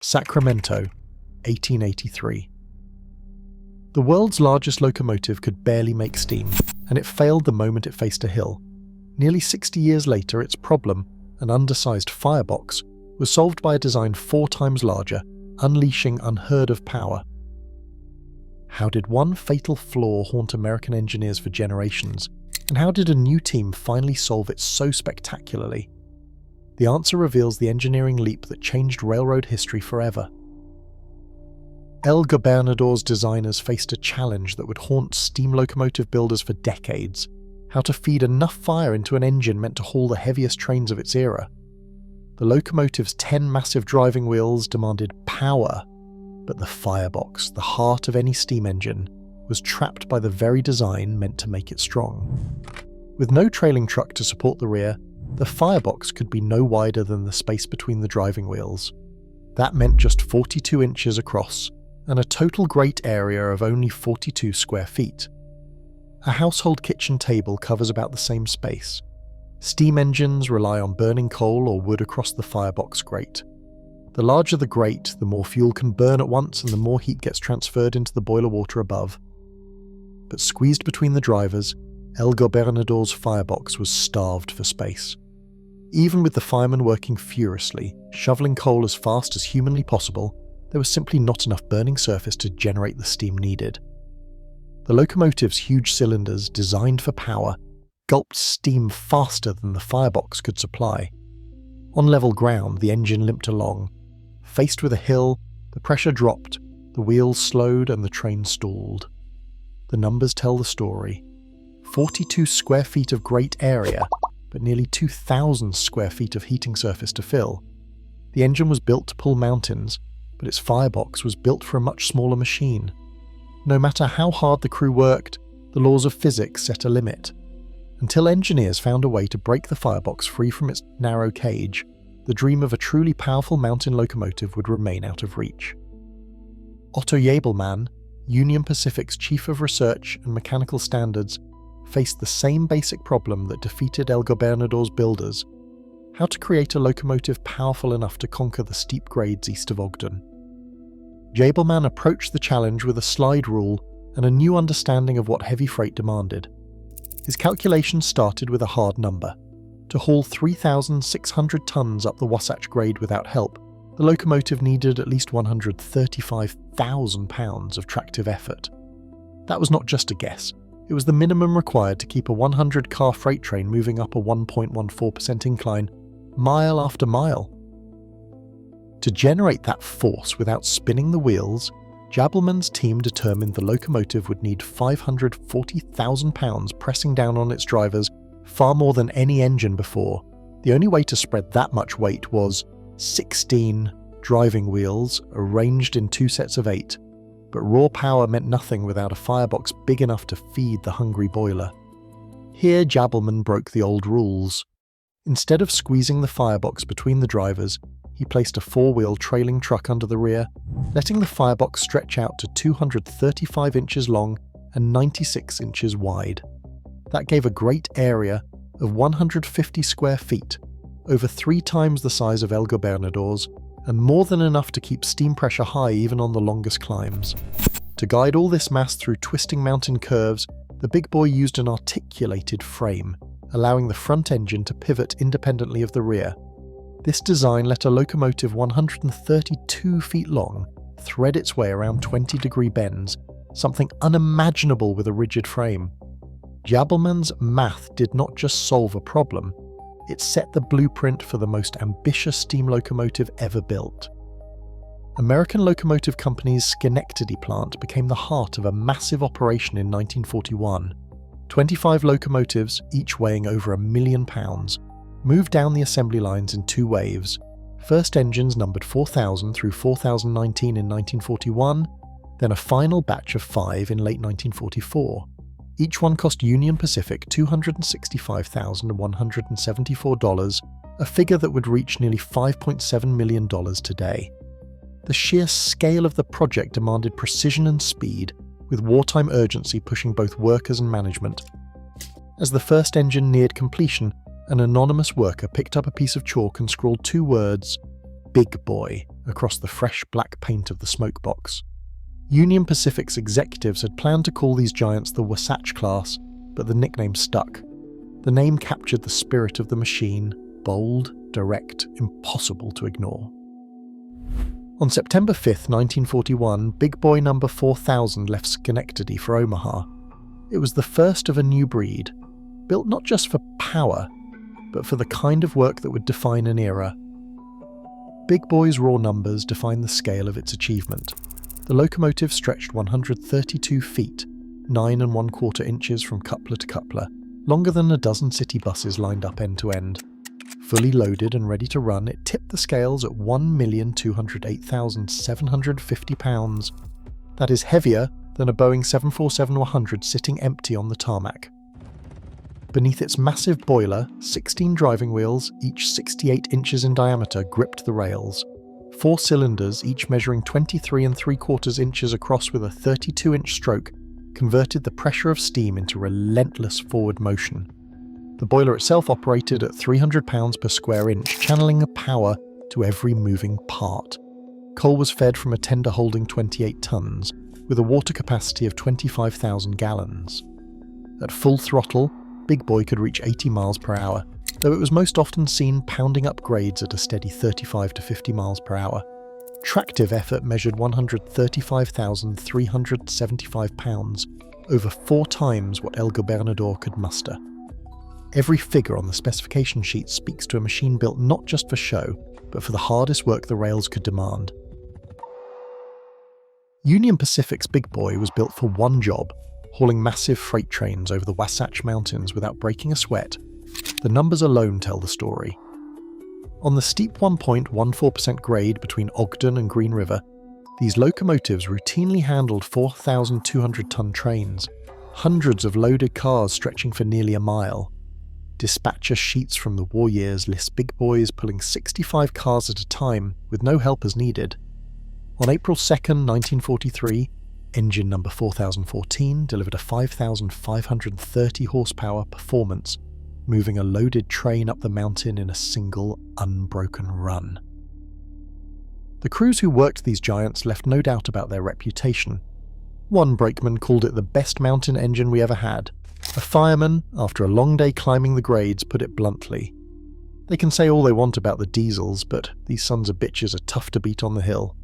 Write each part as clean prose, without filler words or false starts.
Sacramento, 1883. The world's largest locomotive could barely make steam, and it failed the moment it faced a hill. Nearly 60 years later, its problem, an undersized firebox, was solved by a design 4 times larger, unleashing unheard-of power. How did one fatal flaw haunt American engineers for generations, and how did a new team finally solve it so spectacularly? The answer reveals the engineering leap that changed railroad history forever. El Gobernador's designers faced a challenge that would haunt steam locomotive builders for decades: how to feed enough fire into an engine meant to haul the heaviest trains of its era. The locomotive's 10 massive driving wheels demanded power, but the firebox, the heart of any steam engine, was trapped by the very design meant to make it strong. With no trailing truck to support the rear, the firebox could be no wider than the space between the driving wheels. That meant just 42 inches across, and a total grate area of only 42 square feet. A household kitchen table covers about the same space. Steam engines rely on burning coal or wood across the firebox grate. The larger the grate, the more fuel can burn at once and the more heat gets transferred into the boiler water above. But squeezed between the drivers, El Gobernador's firebox was starved for space. Even with the firemen working furiously, shoveling coal as fast as humanly possible, there was simply not enough burning surface to generate the steam needed. The locomotive's huge cylinders, designed for power, gulped steam faster than the firebox could supply. On level ground, the engine limped along. Faced with a hill, the pressure dropped, the wheels slowed, and the train stalled. The numbers tell the story. 42 square feet of grate area, but nearly 2,000 square feet of heating surface to fill. The engine was built to pull mountains, but its firebox was built for a much smaller machine. No matter how hard the crew worked, the laws of physics set a limit. Until engineers found a way to break the firebox free from its narrow cage, the dream of a truly powerful mountain locomotive would remain out of reach. Otto Jabelmann, Union Pacific's Chief of Research and Mechanical Standards, faced the same basic problem that defeated El Gobernador's builders: how to create a locomotive powerful enough to conquer the steep grades east of Ogden. Jabelmann approached the challenge with a slide rule and a new understanding of what heavy freight demanded. His calculations started with a hard number. To haul 3,600 tons up the Wasatch Grade without help, the locomotive needed at least 135,000 pounds of tractive effort. That was not just a guess. It was the minimum required to keep a 100-car freight train moving up a 1.14% incline, mile after mile. To generate that force without spinning the wheels, Jabelmann's team determined the locomotive would need 540,000 pounds pressing down on its drivers, far more than any engine before. The only way to spread that much weight was 16 driving wheels arranged in 2 sets of 8. But raw power meant nothing without a firebox big enough to feed the hungry boiler. Here Jabelmann broke the old rules. Instead of squeezing the firebox between the drivers, he placed a 4-wheel trailing truck under the rear, letting the firebox stretch out to 235 inches long and 96 inches wide. That gave a grate area of 150 square feet, over 3 times the size of El Gobernador's, and more than enough to keep steam pressure high even on the longest climbs. To guide all this mass through twisting mountain curves, the big boy used an articulated frame, allowing the front engine to pivot independently of the rear. This design let a locomotive 132 feet long thread its way around 20-degree bends, something unimaginable with a rigid frame. Jabelmann's math did not just solve a problem, it set the blueprint for the most ambitious steam locomotive ever built. American Locomotive Company's Schenectady plant became the heart of a massive operation in 1941. 25 locomotives, each weighing over 1 million pounds, moved down the assembly lines in 2 waves. First engines numbered 4,000 through 4,019 in 1941, then a final batch of 5 in late 1944. Each one cost Union Pacific $265,174, a figure that would reach nearly $5.7 million today. The sheer scale of the project demanded precision and speed, with wartime urgency pushing both workers and management. As the first engine neared completion, an anonymous worker picked up a piece of chalk and scrawled 2 words, "Big Boy," across the fresh black paint of the smokebox. Union Pacific's executives had planned to call these giants the Wasatch class, but the nickname stuck. The name captured the spirit of the machine, bold, direct, impossible to ignore. On September 5, 1941, Big Boy number 4000 left Schenectady for Omaha. It was the first of a new breed, built not just for power, but for the kind of work that would define an era. Big Boy's raw numbers define the scale of its achievement. The locomotive stretched 132 feet, 9 1/4 inches from coupler to coupler, longer than a dozen city buses lined up end to end. Fully loaded and ready to run, it tipped the scales at 1,208,750 pounds. That is heavier than a Boeing 747-100 sitting empty on the tarmac. Beneath its massive boiler, 16 driving wheels, each 68 inches in diameter, gripped the rails. 4 cylinders, each measuring 23 3/4 inches across with a 32-inch stroke, converted the pressure of steam into relentless forward motion. The boiler itself operated at 300 pounds per square inch, channeling the power to every moving part. Coal was fed from a tender holding 28 tons, with a water capacity of 25,000 gallons. At full throttle, Big Boy could reach 80 miles per hour, though it was most often seen pounding up grades at a steady 35 to 50 miles per hour. Tractive effort measured 135,375 pounds, over 4 times what El Gobernador could muster. Every figure on the specification sheet speaks to a machine built not just for show, but for the hardest work the rails could demand. Union Pacific's Big Boy was built for one job: hauling massive freight trains over the Wasatch Mountains without breaking a sweat. The numbers alone tell the story. On the steep 1.14% grade between Ogden and Green River, these locomotives routinely handled 4,200-ton trains, hundreds of loaded cars stretching for nearly a mile. Dispatcher sheets from the war years list Big Boys pulling 65 cars at a time with no helpers needed. On April 2nd, 1943, engine number 4014 delivered a 5,530 horsepower performance, moving a loaded train up the mountain in a single, unbroken run. The crews who worked these giants left no doubt about their reputation. One brakeman called it the best mountain engine we ever had. A fireman, after a long day climbing the grades, put it bluntly. They can say all they want about the diesels, but these sons of bitches are tough to beat on the hill.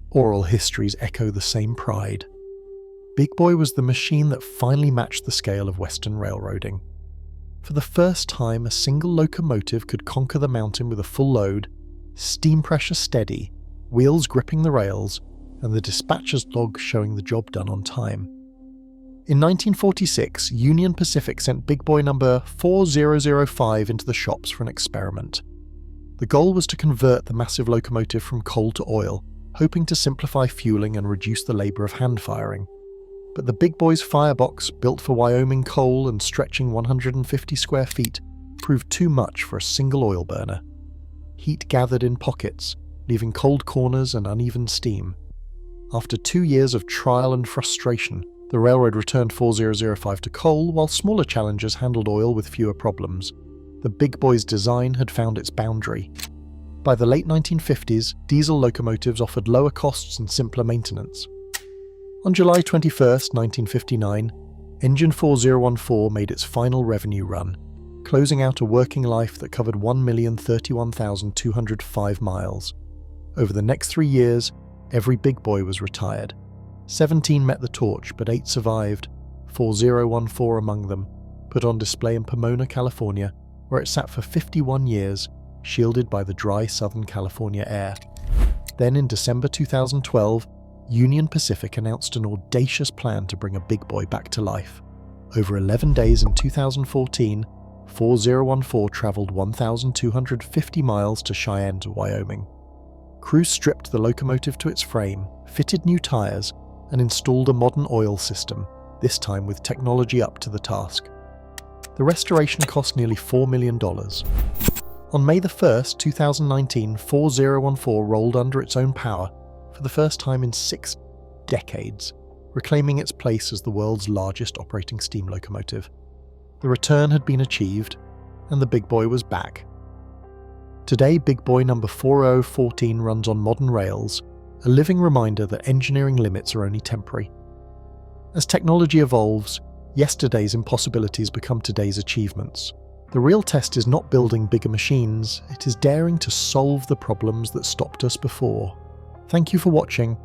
Oral histories echo the same pride. Big Boy was the machine that finally matched the scale of Western railroading. For the first time, a single locomotive could conquer the mountain with a full load, steam pressure steady, wheels gripping the rails, and the dispatcher's log showing the job done on time. In 1946, Union Pacific sent Big Boy number 4005 into the shops for an experiment. The goal was to convert the massive locomotive from coal to oil, hoping to simplify fueling and reduce the labour of hand firing. But the Big Boy's firebox, built for Wyoming coal and stretching 150 square feet, proved too much for a single oil burner. Heat gathered in pockets, leaving cold corners and uneven steam. After 2 years of trial and frustration, the railroad returned 4005 to coal, while smaller challengers handled oil with fewer problems. The Big Boy's design had found its boundary. By the late 1950s, diesel locomotives offered lower costs and simpler maintenance. On July 21, 1959, Engine 4014 made its final revenue run, closing out a working life that covered 1,031,205 miles. Over the next 3 years, every Big Boy was retired. 17 met the torch, but 8 survived, 4014 among them, put on display in Pomona, California, where it sat for 51 years, shielded by the dry Southern California air. Then in December 2012, Union Pacific announced an audacious plan to bring a Big Boy back to life. Over 11 days in 2014, 4014 travelled 1,250 miles to Cheyenne to Wyoming. Crews stripped the locomotive to its frame, fitted new tyres, and installed a modern oil system, this time with technology up to the task. The restoration cost nearly $4 million. On May 1, 2019, 4014 rolled under its own power for the first time in 6 decades, reclaiming its place as the world's largest operating steam locomotive. The return had been achieved, and the Big Boy was back. Today, big boy number 4014 runs on modern rails, a living reminder that engineering limits are only temporary. As technology evolves, yesterday's impossibilities become today's achievements. The real test is not building bigger machines, it is daring to solve the problems that stopped us before. Thank you for watching.